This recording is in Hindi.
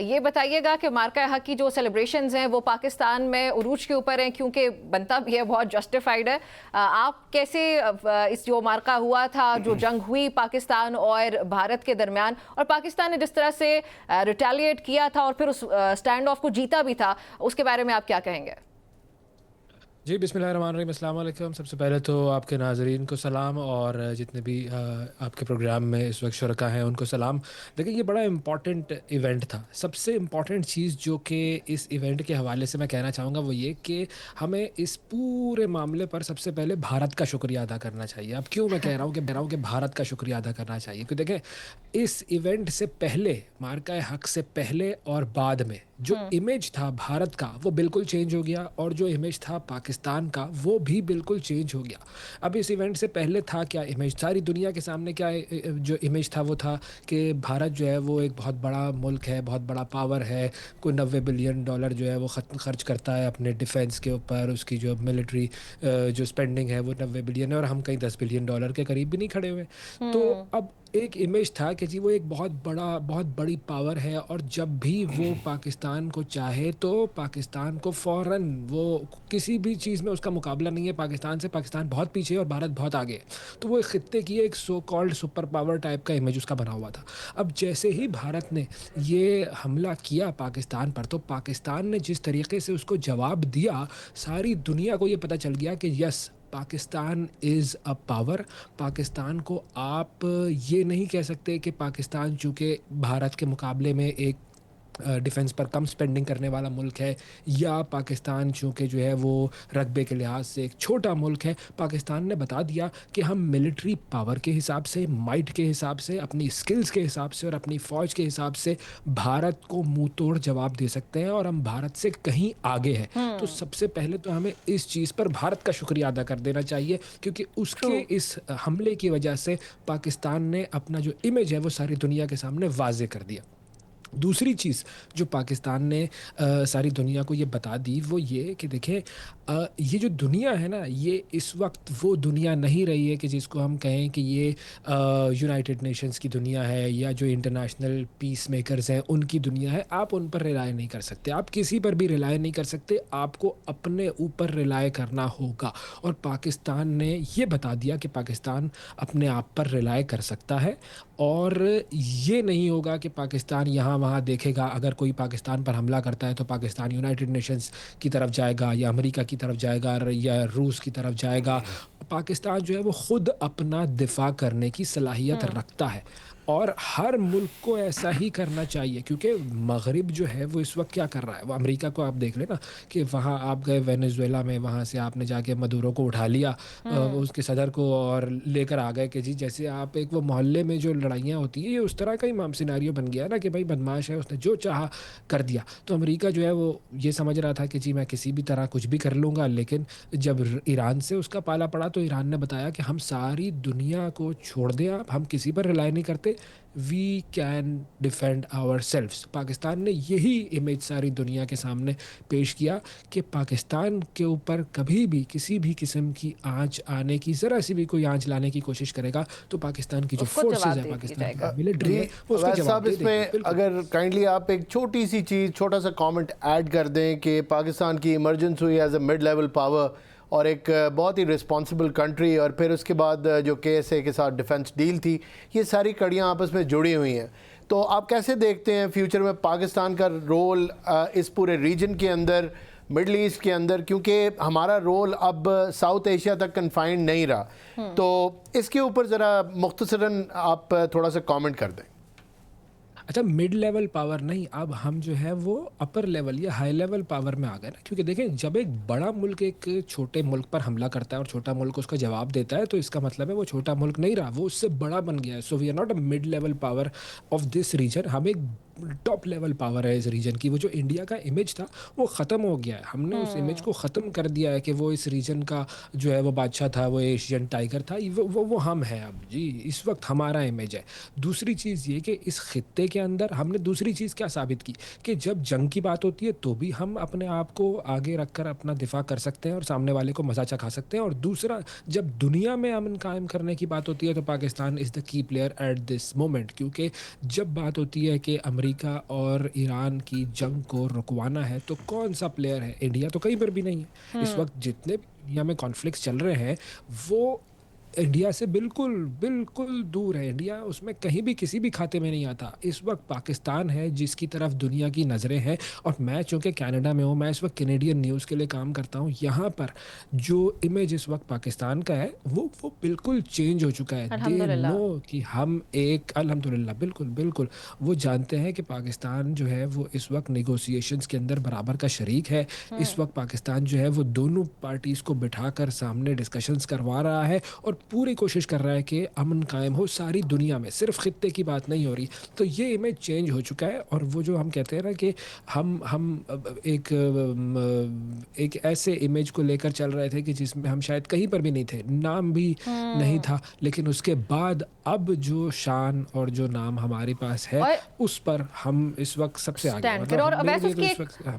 ये बताइएगा कि मार्का हक की जो सेलिब्रेशंस हैं वो पाकिस्तान में उरूज के ऊपर हैं, क्योंकि बनता भी है, बहुत जस्टिफाइड है। आप कैसे इस जो मार्का हुआ था, जो जंग हुई पाकिस्तान और भारत के दरमियान, और पाकिस्तान ने जिस तरह से रिटेलिएट किया था और फिर उस स्टैंड ऑफ को जीता भी था, उसके बारे में आप क्या कहेंगे? जी, बिस्मिल्लाहिर्रहमानिर्रहीम, अस्सलाम वालेकुम। सबसे पहले तो आपके नाज़रीन को सलाम, और जितने भी आपके प्रोग्राम में इस वक्त शुरका हैं उनको सलाम। देखिए, ये बड़ा इम्पॉर्टेंट इवेंट था। सबसे इम्पॉर्टेंट चीज़ जो कि इस इवेंट के हवाले से मैं कहना चाहूँगा वो ये कि हमें इस पूरे मामले पर सबसे पहले भारत का शुक्रिया अदा करना चाहिए। अब क्यों मैं कह रहा हूँ कि भारत का शुक्रिया अदा करना चाहिए, क्योंकि देखें, इस इवेंट से पहले, मार्का हक से पहले और बाद में जो इमेज था भारत का वो बिल्कुल चेंज हो गया, और जो इमेज था पाकिस्तान का वो भी बिल्कुल चेंज हो गया। अब इस इवेंट से पहले था क्या इमेज, सारी दुनिया के सामने क्या जो इमेज था वो था कि भारत जो है वो एक बहुत बड़ा मुल्क है, बहुत बड़ा पावर है, कोई 90 बिलियन डॉलर जो है वो खर्च करता है अपने डिफेंस के ऊपर, उसकी जो मिलिट्री जो स्पेंडिंग है वो 90 बिलियन है, और हम कहीं 10 बिलियन डॉलर के करीब भी नहीं खड़े हुए। तो अब एक इमेज था कि जी वो एक बहुत बड़ी पावर है, और जब भी वो पाकिस्तान को चाहे तो पाकिस्तान को फ़ौरन, वो किसी भी चीज़ में उसका मुकाबला नहीं है पाकिस्तान से। पाकिस्तान बहुत पीछे है और भारत बहुत आगे है। तो वो एक खित्ते की एक so called super power type का इमेज उसका बना हुआ था। अब जैसे ही भारत ने ये हमला किया पाकिस्तान पर, तो पाकिस्तान ने जिस तरीके से उसको जवाब दिया, सारी दुनिया को ये पता चल गया कि yes, Pakistan is a power. Pakistan को आप ये नहीं कह सकते कि पाकिस्तान चूँकि भारत के मुकाबले में एक डिफेंस पर कम स्पेंडिंग करने वाला मुल्क है, या पाकिस्तान चूँकि जो है वो रकबे के लिहाज से एक छोटा मुल्क है। पाकिस्तान ने बता दिया कि हम मिलिट्री पावर के हिसाब से, माइट के हिसाब से, अपनी स्किल्स के हिसाब से और अपनी फ़ौज के हिसाब से भारत को मुंह तोड़ जवाब दे सकते हैं, और हम भारत से कहीं आगे हैं। तो सबसे पहले तो हमें इस चीज़ पर भारत का शुक्रिया अदा कर देना चाहिए, क्योंकि ट्रू। उसके इस हमले की वजह से पाकिस्तान ने अपना जो इमेज है वो सारी दुनिया के सामने वाजे कर दिया। दूसरी चीज़ जो पाकिस्तान ने सारी दुनिया को ये बता दी वो ये कि देखें, ये जो दुनिया है ना, ये इस वक्त वो दुनिया नहीं रही है कि जिसको हम कहें कि ये यूनाइटेड नेशंस की दुनिया है, या जो इंटरनेशनल पीस मेकर्स हैं उनकी दुनिया है। आप उन पर रिलाय नहीं कर सकते, आप किसी पर भी रिलाय नहीं कर सकते, आपको अपने ऊपर रिलाय करना होगा। और पाकिस्तान ने ये बता दिया कि पाकिस्तान अपने आप पर रिलाय कर सकता है, और ये नहीं होगा कि पाकिस्तान यहाँ वहाँ देखेगा। अगर कोई पाकिस्तान पर हमला करता है तो पाकिस्तान यूनाइटेड नेशंस की तरफ जाएगा, या अमेरिका की तरफ जाएगा, या रूस की तरफ जाएगा। पाकिस्तान जो है वो खुद अपना दिफा करने की सलाहियत रखता है, और हर मुल्क को ऐसा ही करना चाहिए। क्योंकि मगरिब जो है वो इस वक्त क्या कर रहा है, वो अमेरिका को आप देख लेना कि वहाँ आप गए वेनेजुएला में, वहाँ से आपने जाके मदुरो को उठा लिया, उसके सदर को, और लेकर आ गए कि जी जैसे आप एक वो मोहल्ले में जो लड़ाइयाँ होती हैं, ये उस तरह का ही माम सिनारियो बन गया ना कि भाई बदमाश है, उसने जो चाहा कर दिया। तो अमेरिका जो है वो ये समझ रहा था कि जी मैं किसी भी तरह कुछ भी कर लूँगा, लेकिन जब ईरान से उसका पाला पड़ा तो ईरान ने बताया कि हम सारी दुनिया को छोड़ दें, आप, हम किसी पर रिलाय नहीं करते, we can defend ourselves. Pakistan ने यही इमेज सारी दुनिया के सामने पेश किया कि पाकिस्तान के ऊपर कभी भी किसी भी किस्म की आंच आने की, ज़रा सी भी कोई आंच लाने की कोशिश करेगा तो पाकिस्तान की जो उसको फोर्सेस जवाब है, दे दिया पाकिस्तान की जाएगा। मिलिट्री जी है, वो उसका वैसे जवाब साहब, दे देगी। इसमें बिल्कुल। अगर काइंडली आप एक छोटी सी चीज़, छोटा सा कमेंट ऐड कर दें कि पाकिस्तान की इमरजेंस हुई as a mid level power और एक बहुत ही रिस्पॉन्सिबल कंट्री, और फिर उसके बाद जो KSA के साथ डिफेंस डील थी, ये सारी कड़ियाँ आपस में जुड़ी हुई हैं। तो आप कैसे देखते हैं फ्यूचर में पाकिस्तान का रोल इस पूरे रीजन के अंदर, मिडल ईस्ट के अंदर, क्योंकि हमारा रोल अब साउथ एशिया तक कन्फाइंड नहीं रहा। तो इसके ऊपर ज़रा मुख्तसरन आप थोड़ा सा कमेंट कर दें। अच्छा, मिड लेवल पावर नहीं, अब हम जो है वो अपर लेवल या हाई लेवल पावर में आ गए ना। क्योंकि देखें, जब एक बड़ा मुल्क एक छोटे मुल्क पर हमला करता है और छोटा मुल्क उसका जवाब देता है, तो इसका मतलब है वो छोटा मुल्क नहीं रहा, वो उससे बड़ा बन गया है। So we are not a mid level power of this region, हम एक टॉप लेवल पावर है इस रीजन की। वो जो इंडिया का इमेज था वो ख़त्म हो गया है, हमने उस इमेज को ख़त्म कर दिया है कि वो इस रीजन का जो है वो बादशाह था, वो एशियन टाइगर था। वो हम हैं अब जी, इस वक्त हमारा इमेज है। दूसरी चीज़ ये कि इस खित्ते के अंदर हमने दूसरी चीज़ क्या साबित की कि जब जंग की बात होती है तो भी हम अपने आप को आगे रखकर अपना दिफा कर सकते हैं और सामने वाले को मजा चखा सकते हैं। और दूसरा, जब दुनिया में अमन कायम करने की बात होती है तो Pakistan is the key player at this moment. क्योंकि जब बात होती है कि अमेरिका अमेरिका और ईरान की जंग को रुकवाना है तो कौन सा प्लेयर है? इंडिया तो कहीं पर भी नहीं है। इस वक्त जितने भी दुनिया में कॉन्फ्लिक्ट्स चल रहे हैं वो इंडिया से बिल्कुल बिल्कुल दूर है। इंडिया उसमें कहीं भी किसी भी खाते में नहीं आता। इस वक्त पाकिस्तान है जिसकी तरफ दुनिया की नज़रें हैं। और मैं चूँकि कनाडा में हूँ, मैं इस वक्त कैनेडियन न्यूज़ के लिए काम करता हूँ। यहाँ पर जो इमेज इस वक्त पाकिस्तान का है वो बिल्कुल चेंज हो चुका है। दे अल्हम्दुलिल्लाह। नो कि हम एक अल्हम्दुलिल्लाह बिल्कुल बिल्कुल वो जानते हैं कि पाकिस्तान जो है वो इस वक्त नेगोशिएशंस के अंदर बराबर का शरीक है। इस वक्त पाकिस्तान जो है वो दोनों पार्टीज़ को बिठाकर सामने डिस्कशंस करवा रहा है और पूरी कोशिश कर रहा है कि अमन कायम हो सारी दुनिया में, सिर्फ खित्ते की बात नहीं हो रही। तो ये इमेज चेंज हो चुका है। और वो जो हम कहते हैं ना कि हम एक ऐसे इमेज को लेकर चल रहे थे कि जिसमें हम शायद कहीं पर भी नहीं थे, नाम भी नहीं था, लेकिन उसके बाद अब जो शान और जो नाम हमारे पास है और उस पर हम इस वक्त सबसे आगे स्टैंड करें। और मेरे लिए वैसे तो इसकी इस वक्त हाँ।